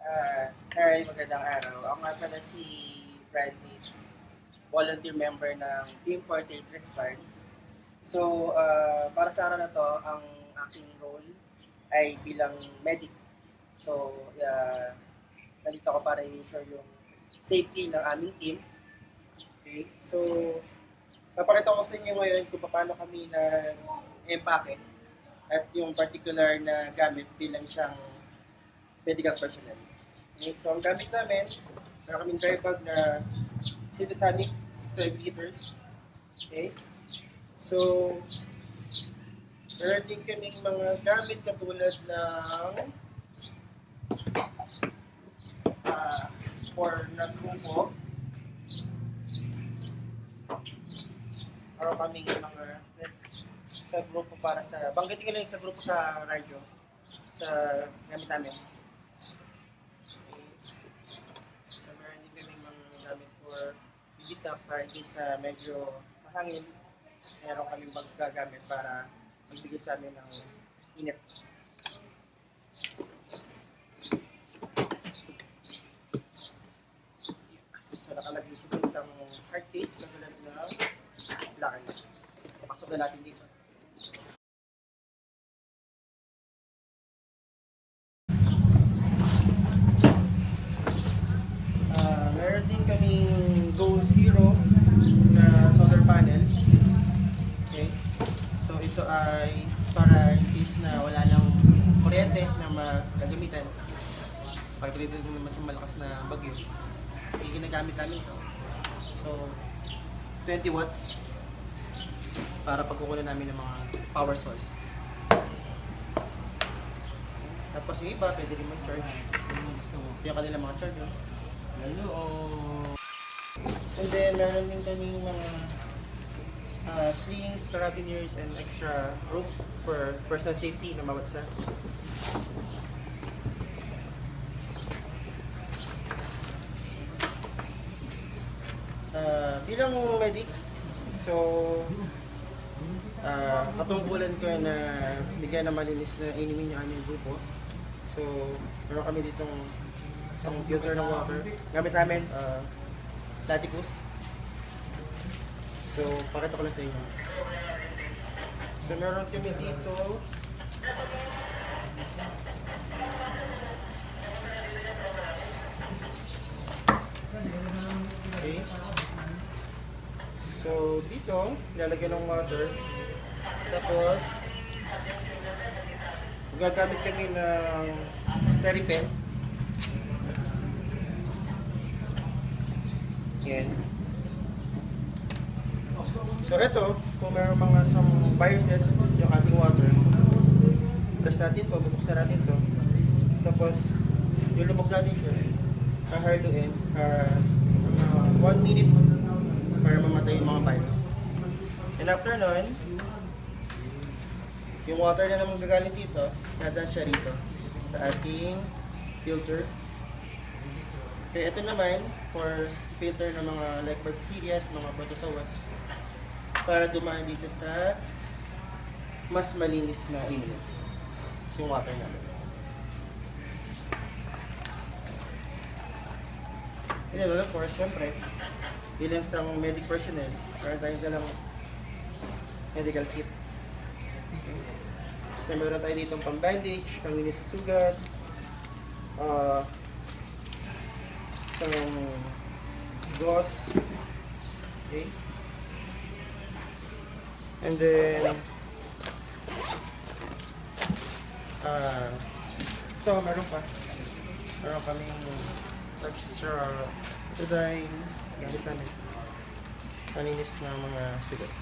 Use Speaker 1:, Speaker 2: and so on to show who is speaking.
Speaker 1: Hi, magandang araw. Ako nga pala si Francis, volunteer member ng Team 48 Response. So, para sa araw na to, ang aking role ay bilang medic. So, nandito ako para i-ensure yung safety ng aming team. Okay? So, papakita ko sa inyo ngayon kung paano kami na empake at yung particular na gamit bilang isang medical personnel. Okay, so ang gamit namin, meron kaming dry bag na Citosonic 65 liters. Okay? So, meron din kaming mga gamit katulad ng for na grupo. Meron kaming mga sa grupo para sa, banggitin ko lang sa grupo sa radyo, sa gamit namin. So, meron din kaming mga gamit for ibisak para in case na medyo mahangin, meron kaming magagamit para magbigay sa amin ng init. So nakalagay siya sa isang hard case katulad ng black. Pasok na natin dito. Meron din kaming Go Zero na solar panel. Okay. So ito ay para in case na wala nang kuryente na magagamitan. Para pwede na mas malakas na bagyo. Ginagamit namin ito. So 20 watts para pagkukunan namin ng mga power source. Tapos yung iba, pwede rin mag-charge. Ito yung kanilang mga charger. And then, meron din kaming mga slings, carabiners, and extra rope for personal safety na bawat isa. Bilang medic, so katungkulan ko na bigyan ng malinis na inumin yung aming grupo. So, meron kami ditong filter ng water. Gamit namin, platypus. So, pakita ko lang sa inyo. So, meron kami dito okay. So, dito, lalagyan ng water. Tapos, gagamit kami ng Steripen. Yan. So, ito, kung mayroong mga some viruses yung ating water, plus natin to, bubuksan natin to. Tapos, lulubog natin siya. Hahaluin. 1 minute para mamatay yung mga virus. And after nun, yung water na naman gagaling dito, nadaan siya rito sa ating filter. Okay, ito naman for filter ng mga like bacteria, mga protozoas para dumaan dito sa mas malinis na inlet yung water namin. And then, of course, syempre, bilang sa medic personnel, meron tayong dalang medical kit. Okay. So, meron tayo ditong pang-bandage, panglinis sa sugat, isang gauze, okay. And then, ito, meron pa. Meron kaming extra ito dahil gamit namin. Paninis na mga sugat.